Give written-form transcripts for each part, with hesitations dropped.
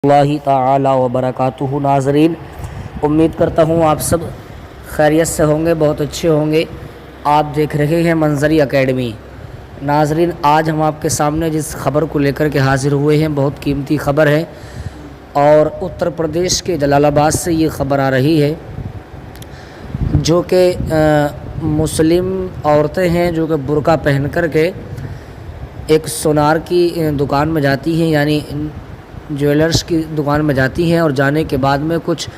اللہ تعالی وبرکاتہ۔ ناظرین، امید کرتا ہوں آپ سب خیریت سے ہوں گے، بہت اچھے ہوں گے۔ آپ دیکھ رہے ہیں منظری اکیڈمی۔ ناظرین، آج ہم آپ کے سامنے جس خبر کو لے کر کے حاضر ہوئے ہیں بہت قیمتی خبر ہے، اور اتر پردیش کے جلال آباد سے یہ خبر آ رہی ہے، جو کہ مسلم عورتیں ہیں جو کہ برقع پہن کر کے ایک سونار کی دکان میں جاتی ہیں، یعنی جویلرز کی دکان میں جاتی ہیں، اور جانے کے بعد میں کچھ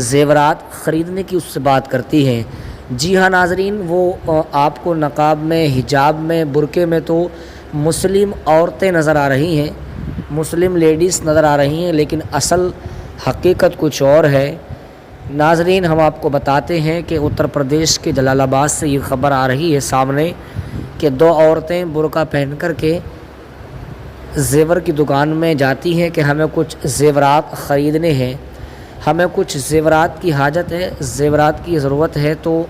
زیورات خریدنے کی اس سے بات کرتی ہیں۔ جی ہاں ناظرین، وہ آپ کو نقاب میں، حجاب میں، برقعے میں تو مسلم عورتیں نظر آ رہی ہیں، مسلم لیڈیز نظر آ رہی ہیں، لیکن اصل حقیقت کچھ اور ہے۔ ناظرین، ہم آپ کو بتاتے ہیں کہ اتر پردیش کے جلال آباد سے یہ خبر آ رہی ہے سامنے کہ دو عورتیں برقع پہن کر کے زیور کی دکان میں جاتی ہیں کہ ہمیں کچھ زیورات خریدنے ہیں، ہمیں کچھ زیورات کی حاجت ہے، زیورات کی ضرورت ہے۔ تو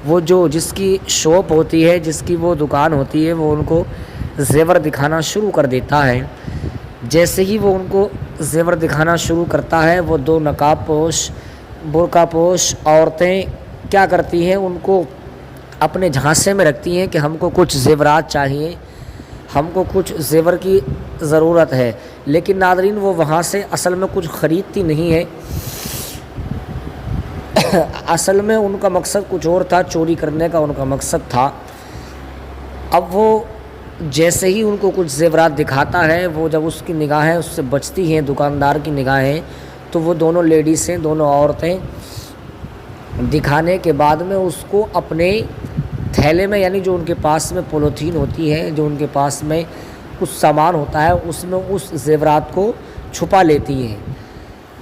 وہ جس کی شاپ ہوتی ہے، جس کی وہ دکان ہوتی ہے، وہ ان کو زیور دکھانا شروع کر دیتا ہے۔ جیسے ہی وہ ان کو زیور دکھانا شروع کرتا ہے، وہ دو نقاب پوش، برقع پوش عورتیں کیا کرتی ہیں، ان کو اپنے جھانسے میں رکھتی ہیں کہ ہم کو کچھ زیورات چاہیے، ہم کو کچھ زیور کی ضرورت ہے۔ لیکن ناظرین، وہ وہاں سے اصل میں کچھ خریدتی نہیں ہے، اصل میں ان کا مقصد کچھ اور تھا، چوری کرنے کا ان کا مقصد تھا۔ اب وہ جیسے ہی ان کو کچھ زیورات دکھاتا ہے، وہ جب اس کی نگاہیں اس سے بچتی ہیں، دکاندار کی نگاہیں، تو وہ دونوں لیڈیزیں، دونوں عورتیں دکھانے کے بعد میں اس کو اپنے تھیلے میں، یعنی جو ان کے پاس میں پولیتھین ہوتی ہے، جو ان کے پاس میں کچھ سامان ہوتا ہے، اس میں اس زیورات کو چھپا لیتی ہیں۔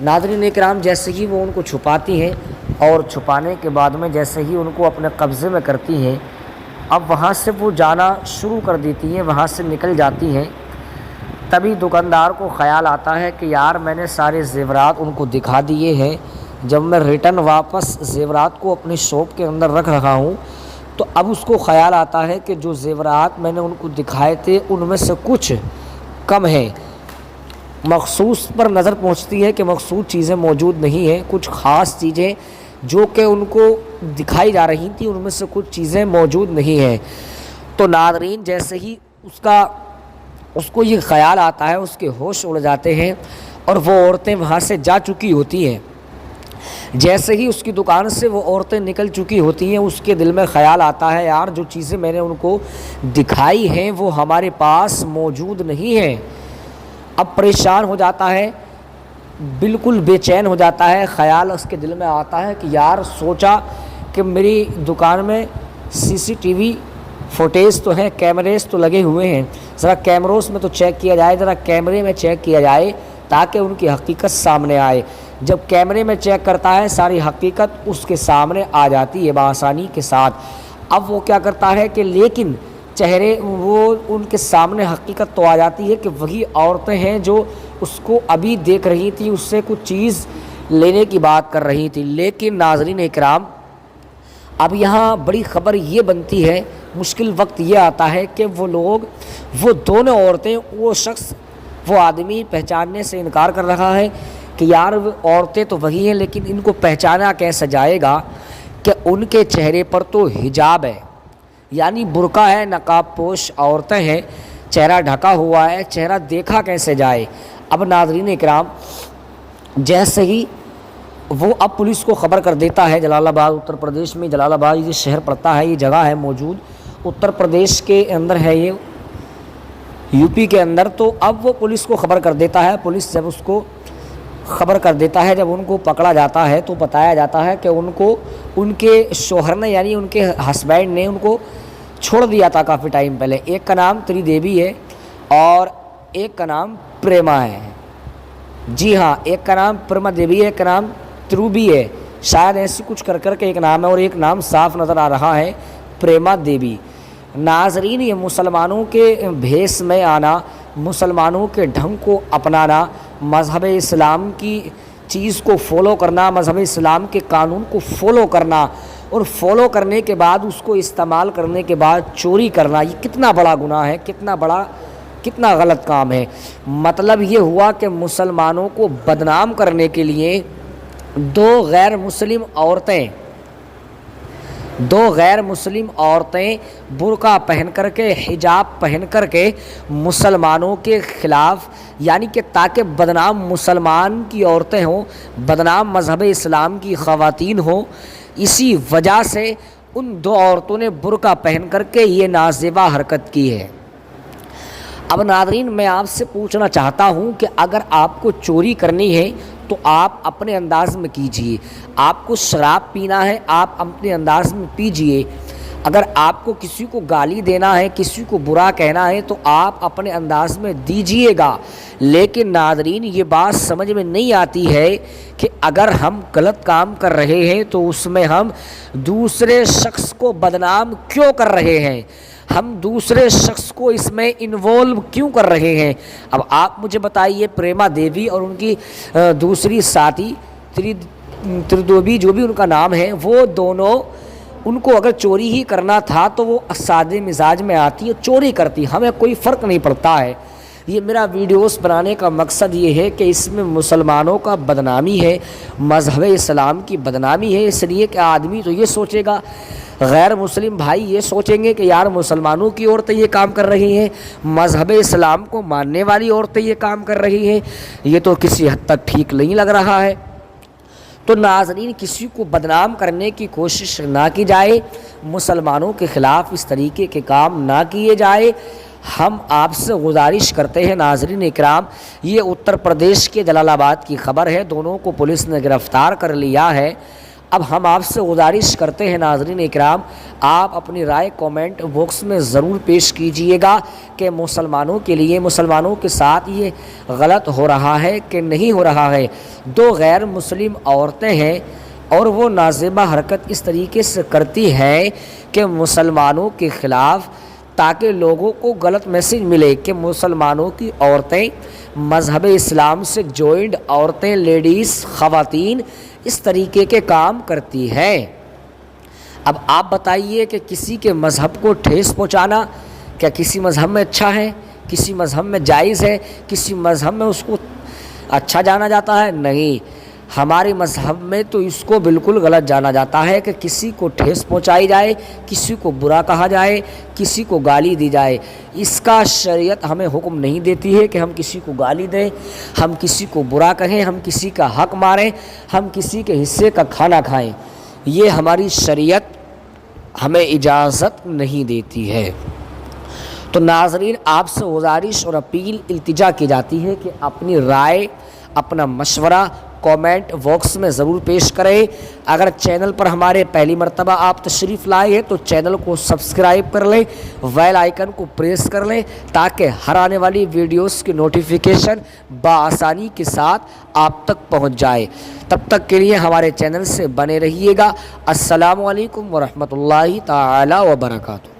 ناظرین اکرام، جیسے ہی وہ ان کو چھپاتی ہیں، اور چھپانے کے بعد میں جیسے ہی ان کو اپنے قبضے میں کرتی ہیں، اب وہاں سے وہ جانا شروع کر دیتی ہیں، وہاں سے نکل جاتی ہیں۔ تبھی دکاندار کو خیال آتا ہے کہ یار، میں نے سارے زیورات ان کو دکھا دیے ہیں، جب میں ریٹرن واپس زیورات کو اپنی شاپ کے اندر رکھ رہا ہوں، تو اب اس کو خیال آتا ہے کہ جو زیورات میں نے ان کو دکھائے تھے ان میں سے کچھ کم ہیں۔ مخصوص پر نظر پہنچتی ہے کہ مخصوص چیزیں موجود نہیں ہیں، کچھ خاص چیزیں جو کہ ان کو دکھائی جا رہی تھیں ان میں سے کچھ چیزیں موجود نہیں ہیں۔ تو ناظرین، جیسے ہی اس کو یہ خیال آتا ہے، اس کے ہوش اڑ جاتے ہیں، اور وہ عورتیں وہاں سے جا چکی ہوتی ہیں۔ جیسے ہی اس کی دکان سے وہ عورتیں نکل چکی ہوتی ہیں، اس کے دل میں خیال آتا ہے، یار، جو چیزیں میں نے ان کو دکھائی ہیں وہ ہمارے پاس موجود نہیں ہیں۔ اب پریشان ہو جاتا ہے، بالکل بے چین ہو جاتا ہے۔ خیال اس کے دل میں آتا ہے کہ یار، سوچا کہ میری دکان میں CCTV فوٹیج تو ہیں، کیمریز تو لگے ہوئے ہیں، ذرا کیمروز میں تو چیک کیا جائے، ذرا کیمرے میں چیک کیا جائے تاکہ ان کی حقیقت سامنے آئے۔ جب کیمرے میں چیک کرتا ہے، ساری حقیقت اس کے سامنے آ جاتی ہے بآسانی کے ساتھ۔ اب وہ کیا کرتا ہے کہ لیکن وہ ان کے سامنے حقیقت تو آ جاتی ہے کہ وہی عورتیں ہیں جو اس کو ابھی دیکھ رہی تھی، اس سے کچھ چیز لینے کی بات کر رہی تھی۔ لیکن ناظرین اکرام، اب یہاں بڑی خبر یہ بنتی ہے، مشکل وقت یہ آتا ہے کہ وہ دونوں عورتیں، وہ شخص، وہ آدمی پہچاننے سے انکار کر رہا ہے کہ یار، وہ عورتیں تو وہی ہیں، لیکن ان کو پہچانا کیسے جائے گا کہ ان کے چہرے پر تو حجاب ہے، یعنی برقع ہے، نقاب پوش عورتیں ہیں، چہرہ ڈھکا ہوا ہے، چہرہ دیکھا کیسے جائے۔ اب ناظرین اکرام، جیسے ہی وہ اب پولیس کو خبر کر دیتا ہے، جلال آباد اتر پردیش میں، جلال آباد یہ شہر پڑتا ہے، یہ جگہ ہے موجود اتر پردیش کے اندر ہے، یہ UP کے اندر۔ تو اب وہ پولیس کو خبر کر دیتا ہے۔ پولیس جب اس کو خبر کر دیتا ہے، جب ان کو پکڑا جاتا ہے، تو بتایا جاتا ہے کہ ان کو ان کے شوہر نے، یعنی ان کے ہسبینڈ نے ان کو چھوڑ دیا تھا کافی ٹائم پہلے۔ ایک کا نام تری دیوی ہے اور ایک کا نام پریما ہے۔ جی ہاں، ایک کا نام پریما دیوی ہے، ایک کا نام تروبی ہے، شاید ایسی کچھ کر کے ایک نام ہے، اور ایک نام صاف نظر آ رہا ہے، پریما دیوی۔ ناظرین، یہ مسلمانوں کے بھیس میں آنا، مسلمانوں کے ڈھنگ کو اپنانا، مذہب اسلام کی چیز کو فالو کرنا، مذہب اسلام کے قانون کو فالو کرنا، اور فالو کرنے کے بعد اس کو استعمال کرنے کے بعد چوری کرنا، یہ کتنا بڑا گناہ ہے، کتنا بڑا کتنا غلط کام ہے۔ مطلب یہ ہوا کہ مسلمانوں کو بدنام کرنے کے لیے دو غیر مسلم عورتیں برقع پہن کر کے، حجاب پہن کر کے مسلمانوں کے خلاف، یعنی کہ تاکہ بدنام مسلمان کی عورتیں ہوں، بدنام مذہب اسلام کی خواتین ہوں، اسی وجہ سے ان دو عورتوں نے برقع پہن کر کے یہ نازیبا حرکت کی ہے۔ اب ناظرین، میں آپ سے پوچھنا چاہتا ہوں کہ اگر آپ کو چوری کرنی ہے تو آپ اپنے انداز میں کیجئے، آپ کو شراب پینا ہے آپ اپنے انداز میں پیجئے، اگر آپ کو کسی کو گالی دینا ہے، کسی کو برا کہنا ہے تو آپ اپنے انداز میں دیجئے گا۔ لیکن ناظرین، یہ بات سمجھ میں نہیں آتی ہے کہ اگر ہم غلط کام کر رہے ہیں تو اس میں ہم دوسرے شخص کو بدنام کیوں کر رہے ہیں، ہم دوسرے شخص کو اس میں انوالو کیوں کر رہے ہیں۔ اب آپ مجھے بتائیے، پریما دیوی اور ان کی دوسری ساتھی تردوبی جو بھی ان کا نام ہے، وہ دونوں، ان کو اگر چوری ہی کرنا تھا تو وہ سادے مزاج میں آتی ہے، چوری کرتی، ہمیں کوئی فرق نہیں پڑتا ہے۔ یہ میرا ویڈیوز بنانے کا مقصد یہ ہے کہ اس میں مسلمانوں کا بدنامی ہے، مذہب اسلام کی بدنامی ہے، اس لیے کہ آدمی تو یہ سوچے گا، غیر مسلم بھائی یہ سوچیں گے کہ یار مسلمانوں کی عورتیں یہ کام کر رہی ہیں، مذہب اسلام کو ماننے والی عورتیں یہ کام کر رہی ہیں، یہ تو کسی حد تک ٹھیک نہیں لگ رہا ہے۔ تو ناظرین، کسی کو بدنام کرنے کی کوشش نہ کی جائے، مسلمانوں کے خلاف اس طریقے کے کام نہ کیے جائے۔ ہم آپ سے گزارش کرتے ہیں ناظرین اکرام، یہ اتر پردیش کے جلال آباد کی خبر ہے، دونوں کو پولیس نے گرفتار کر لیا ہے۔ اب ہم آپ سے گزارش کرتے ہیں ناظرین اکرام، آپ اپنی رائے کومنٹ باکس میں ضرور پیش کیجئے گا کہ مسلمانوں کے لیے، مسلمانوں کے ساتھ یہ غلط ہو رہا ہے کہ نہیں ہو رہا ہے۔ دو غیر مسلم عورتیں ہیں اور وہ نازیبا حرکت اس طریقے سے کرتی ہے کہ مسلمانوں کے خلاف، تاکہ لوگوں کو غلط میسج ملے کہ مسلمانوں کی عورتیں، مذہب اسلام سے جوائنڈ عورتیں، لیڈیز، خواتین اس طریقے کے کام کرتی ہے۔ اب آپ بتائیے کہ کسی کے مذہب کو ٹھیس پہنچانا کیا کسی مذہب میں اچھا ہے، کسی مذہب میں جائز ہے، کسی مذہب میں اس کو اچھا جانا جاتا ہے؟ نہیں، ہمارے مذہب میں تو اس کو بالکل غلط جانا جاتا ہے کہ کسی کو ٹھیس پہنچائی جائے، کسی کو برا کہا جائے، کسی کو گالی دی جائے۔ اس کا شریعت ہمیں حکم نہیں دیتی ہے کہ ہم کسی کو گالی دیں، ہم کسی کو برا کہیں، ہم کسی کا حق ماریں، ہم کسی کے حصے کا کھانا کھائیں، یہ ہماری شریعت ہمیں اجازت نہیں دیتی ہے۔ تو ناظرین، آپ سے گزارش اور اپیل، التجا کی جاتی ہے کہ اپنی رائے، اپنا مشورہ کومنٹ باکس میں ضرور پیش کریں۔ اگر چینل پر ہمارے پہلی مرتبہ آپ تشریف لائے ہیں تو چینل کو سبسکرائب کر لیں، بیل آئیکن کو پریس کر لیں تاکہ ہر آنے والی ویڈیوز کی نوٹیفیکیشن بآسانی کے ساتھ آپ تک پہنچ جائے۔ تب تک کے لیے ہمارے چینل سے بنے رہیے گا۔ السلام علیکم ورحمۃ اللہ تعالی وبرکاتہ۔